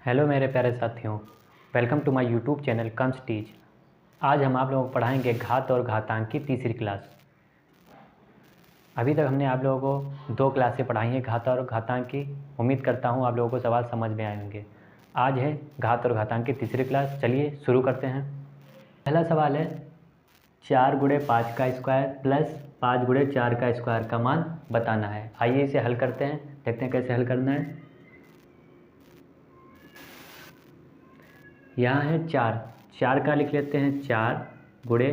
Hello मेरे प्यारे साथियों, welcome to my YouTube channel comes teach. आज हम आप लोगों को पढ़ाएंगे घात और घातांक की तीसरी क्लास। अभी तक हमने आप लोगों को 2 क्लासें पढ़ाई हैं घात और घातांक की। उम्मीद करता हूँ आप लोगों को सवाल समझ में आए होंगे। आज है घात और घातांक की तीसरी क्लास। चलिए शुरू करते हैं। पहला सवाल है 4 गुणे 5 का स्क्वायर प्लस 5 गुणे 4 का स्क्वायर का मान बताना है। आइए इसे हल करते हैं, देखते हैं कैसे हल करना है। यहाँ है 4 का लिख लेते हैं 4 गुणे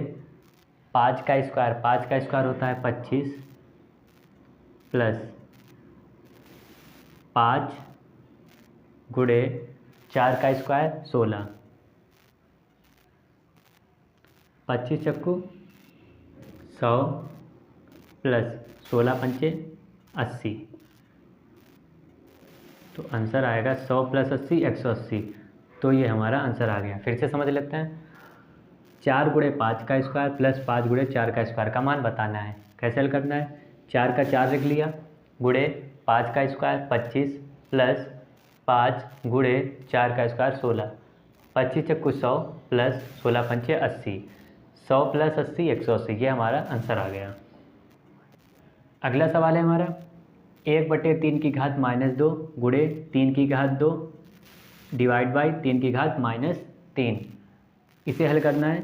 5 का स्क्वायर होता है 25 प्लस 5 गुणे 4 का स्क्वायर 16। 25 चक्कू 100 प्लस 16 पंचे 80। तो आंसर आएगा 100 प्लस 80 180। तो ये हमारा आंसर आ गया। फिर से समझ लेते हैं। 4 गुणे 5 का स्क्वायर प्लस 5 गुणे 4 का स्क्वायर का मान बताना है। कैसे हल करना है? 4 का 4 लिख लिया, गुणे 5 का स्क्वायर 25 प्लस 5 गुणे 4 का स्क्वायर 16। 25 चक्कू 100 प्लस 16 पंचे 80। 100 प्लस 80 180। ये हमारा आंसर आ गया। अगला सवाल है हमारा 1/3 की घात -2 गुणे 3 की घात 2 डिवाइड बाई 3 की घात -3। इसे हल करना है।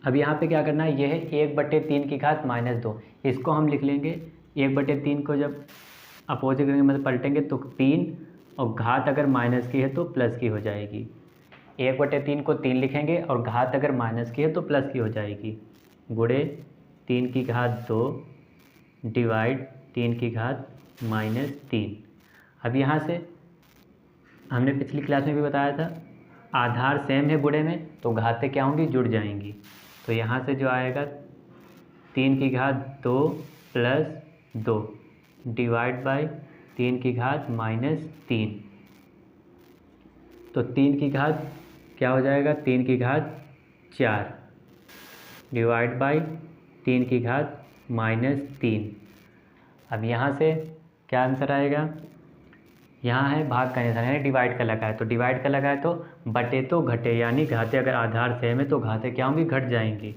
अब यहाँ पे क्या करना है? ये है 1/3 की घात -2। इसको हम लिख लेंगे 1/3 को जब अपोजिट करेंगे मतलब पलटेंगे तो 3, और घात अगर माइनस की है तो प्लस की हो जाएगी। 1/3 को 3 लिखेंगे और घात अगर माइनस की है तो प्लस की हो जाएगी। गुणे 3 की घात 2 डिवाइड 3 की घात -3। अब यहाँ से हमने पिछली क्लास में भी बताया था, आधार सेम है गुणे में तो घातें क्या होंगी? जुड़ जाएंगी। तो यहाँ से जो आएगा 3 की घात 2 प्लस 2 डिवाइड बाई 3 की घात -3। तो 3 की घात क्या हो जाएगा? 3 की घात 4 डिवाइड बाई 3 की घात -3। अब यहाँ से क्या आंसर आएगा? यहाँ है भाग का निशान है, डिवाइड का लगा है, तो डिवाइड का लगा है तो बटे तो घटे, यानी घातें अगर आधार सेम है तो घातें क्या होंगी? घट जाएंगी।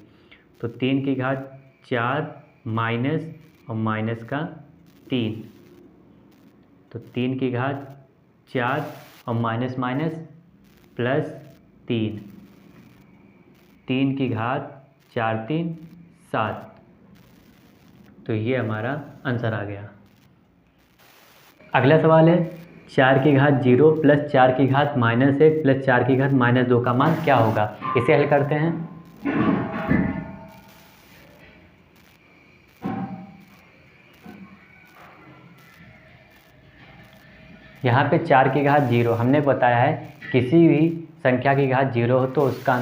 तो 3 की घात 4 माइनस और माइनस का 3। तो 3 की घात 4 और माइनस माइनस प्लस 3। 3 की घात 4 3 7। तो ये हमारा आंसर आ गया। अगला सवाल है 4 की घात 0 प्लस 4 की घात -1 प्लस 4 की घात -2 का मान क्या होगा? इसे हल करते हैं। यहाँ पे 4 की घात 0 हमने बताया है, किसी भी संख्या की घात 0 हो तो उसका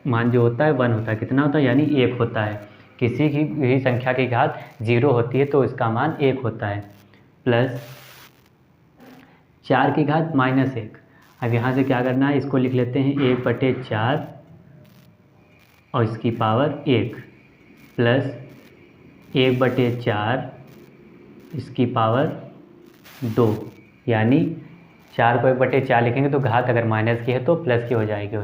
मान जो होता है 1 होता है। कितना होता है? यानी 1 होता है। किसी की भी संख्या की घात 0 होती है तो इसका मान 1 होता है। प्लस 4 की घात -1। अब यहाँ से क्या करना है? इसको लिख लेते हैं 1/4 और इसकी पावर 1 प्लस 1/4 इसकी पावर 2। यानी 4 को 1/4 लिखेंगे तो घात अगर माइनस की है तो प्लस की हो जाएगी।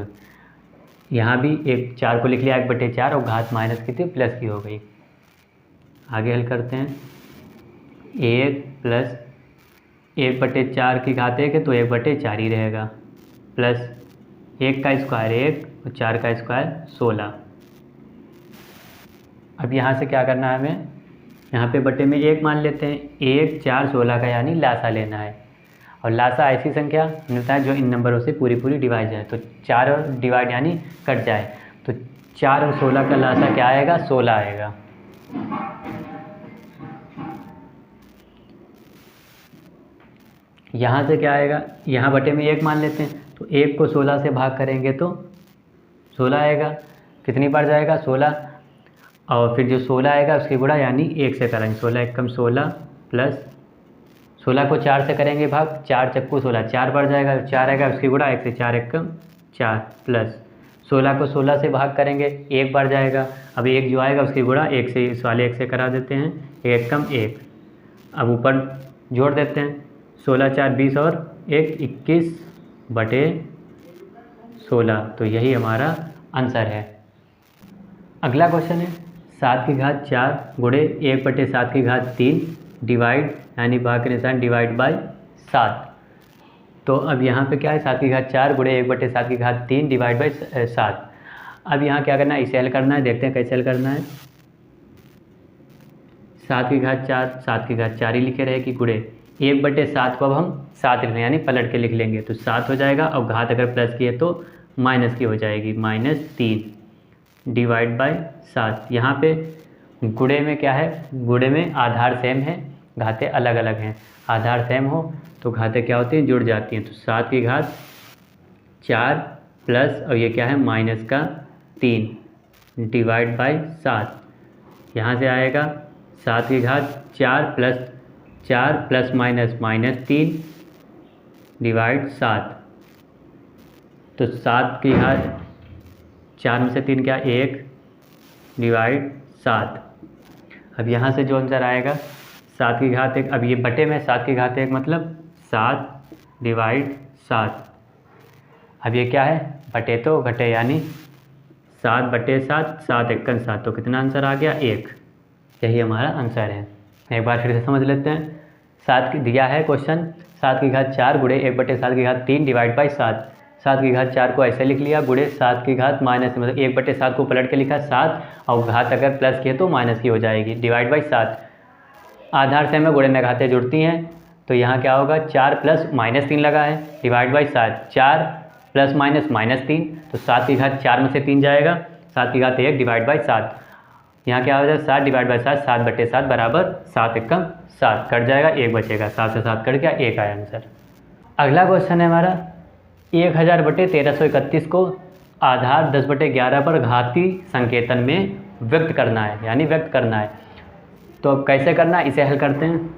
यहाँ भी 4 को लिख लिया 1/4 और घात माइनस की थी प्लस की हो गई। आगे हल करते हैं। 1 प्लस 1/4 की घात 1 है तो 1/4 ही रहेगा, प्लस 1 का स्क्वायर 1 और 4 का स्क्वायर 16। अब यहाँ से क्या करना है हमें? यहाँ पे बटे में 1 मान लेते हैं। 1 4 16 का यानी लासा लेना है, और लासा ऐसी संख्या मिलता है जो इन नंबरों से पूरी पूरी डिवाइड जाए। तो 4 और डिवाइड यानी कट जाए, तो 4 और 16 का लासा क्या आएगा? 16 आएगा। यहाँ से क्या आएगा? यहाँ बटे में 1 मान लेते हैं, तो 1 को 16 से भाग करेंगे तो 16 आएगा। कितनी बार जाएगा? 16। और फिर जो 16 आएगा उसकी गुणा यानी 1 से करेंगे। 16 एकम 16 प्लस 16 को 4 से करेंगे भाग, 4 चक्कू 16 4 बार जाएगा, 4 आएगा उसकी गुणा 1 से 4 एकम 4 प्लस 16 को 16 से भाग करेंगे 1 बार जाएगा। अब 1 जो आएगा उसकी गुणा 1 से, इस वाले 1 से करा देते हैं, 1 एकम 1। अब ऊपर जोड़ देते हैं, 16 4 20 और 1 21/16, तो यही हमारा आंसर है। अगला क्वेश्चन है 7⁴ गुणे 1/7⁴ डिवाइड, यानी भाग के निशान डिवाइड बाय 7। तो अब यहाँ पे क्या है 7⁴ गुणे 1/7⁴ डिवाइड बाई 7। अब यहाँ क्या करना है, इसे हल करना है। देखते हैं कैसे हल करना है। 7⁴ ही लिखे रहेगी, गुणे 1/7 को अब हम 7 लिख रहे हैं, यानी पलट के लिख लेंगे तो 7 हो जाएगा। और घात अगर प्लस की है तो माइनस की हो जाएगी, -3 डिवाइड बाय 7। यहाँ पे गुणे में क्या है, गुणे में आधार सेम है, घातें अलग अलग हैं। आधार सेम हो तो घातें क्या होती हैं, जुड़ जाती हैं। तो 7⁴ प्लस, और ये क्या है -3 डिवाइड बाय 7। यहाँ से आएगा 7⁴ प्लस 4 प्लस माइनस -3 डिवाइड 7। तो 7⁴ में से 3 क्या, 1 डिवाइड 7। अब यहाँ से जो आंसर आएगा 7⁴ अब ये बटे में 7⁴ मतलब 7 डिवाइड 7। अब ये क्या है, बटे तो घटे, यानी 7/7, 7 × 7, तो कितना आंसर आ गया, 1। यही हमारा आंसर है। एक बार फिर से समझ लेते हैं। 7 दिया है क्वेश्चन 7⁴ गुणे 1/7⁴ डिवाइड बाई 7। 7⁴ को ऐसे लिख लिया, गुणे 7 माइनस, मतलब 1/7 को पलट के लिखा 7, और घात अगर प्लस की है तो माइनस की हो जाएगी, डिवाइड बाई 7। आधार से में गुणे में घातें जुड़ती हैं, तो यहाँ क्या होगा, 4 प्लस -3 लगा है, डिवाइड बाई 7। 4 प्लस माइनस -3, तो 7⁴ में से 3 जाएगा, 7⁴ डिवाइड बाई 7। यहाँ क्या हो जाएगा, 7 डिवाइड बाई 7, 7/7 बराबर 7 × 7, कट जाएगा, 1 बचेगा, 7 से 7 कट गया, 1 आया आंसर। अगला क्वेश्चन है हमारा 1000/1331 को आधार 10/11 पर घाती संकेतन में व्यक्त करना है, यानी व्यक्त करना है। तो अब कैसे करना है, इसे हल करते हैं।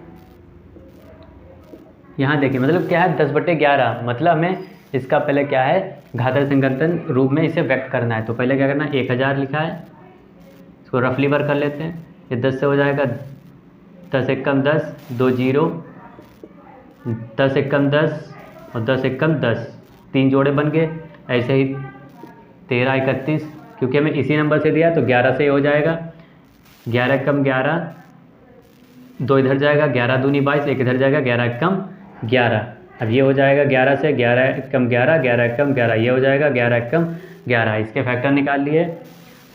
यहाँ देखिए मतलब क्या है, 10/11 मतलब हमें इसका पहले क्या है, घातांक संकेतन रूप में इसे व्यक्त करना है। तो पहले क्या करना है, 1000 लिखा है, इसको रफली वर्क कर लेते हैं। ये 10 से हो जाएगा 10 × 10, 2 0, 10 × 10 और 10 × 10, 3 जोड़े बन गए। ऐसे ही 13 31, क्योंकि हमें इसी नंबर से दिया तो 11 से हो जाएगा, 11 × 11, 2 इधर जाएगा, 11 दूनी 22, 1 इधर जाएगा, 11 × 11। अब ये हो जाएगा 11 से 11 × 11, 11 × 11, ये हो जाएगा 11 × 11। इसके फैक्टर निकाल लिए।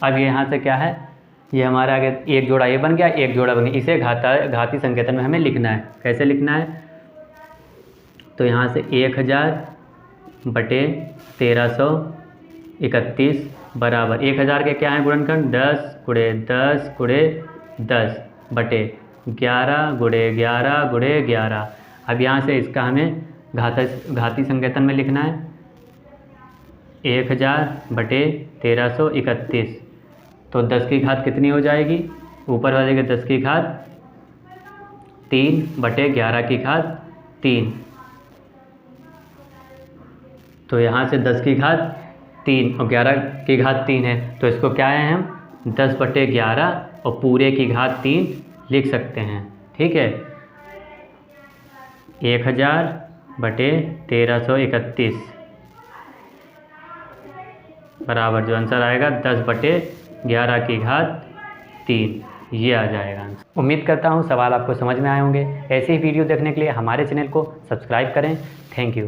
अब ये यहाँ से क्या है, ये हमारे आगे एक जोड़ा ये बन गया, एक जोड़ा बन गया। इसे घाती संकेतन में हमें लिखना है। कैसे लिखना है, तो यहाँ से 1000/1331 बराबर 1000 के क्या है गुणनखंड, 10 × 10 × 10 बटे 11 × 11 × 11। अब यहाँ से इसका हमें घाती संकेतन में लिखना है, 1000/1331। तो 10 की घात कितनी हो जाएगी, ऊपर वाले के 10 की घात 3/11 की घात 3। तो यहाँ से 10 की घात 3 और 11 की घात 3 है, तो इसको क्या है, हम 10/11 और पूरे की घात 3 लिख सकते हैं। ठीक है, 1000/1331 बराबर जो आंसर आएगा 10/11 की घात 3, ये आ जाएगा आंसर। उम्मीद करता हूँ सवाल आपको समझ में आए होंगे। ऐसे ही वीडियो देखने के लिए हमारे चैनल को सब्सक्राइब करें। Thank you.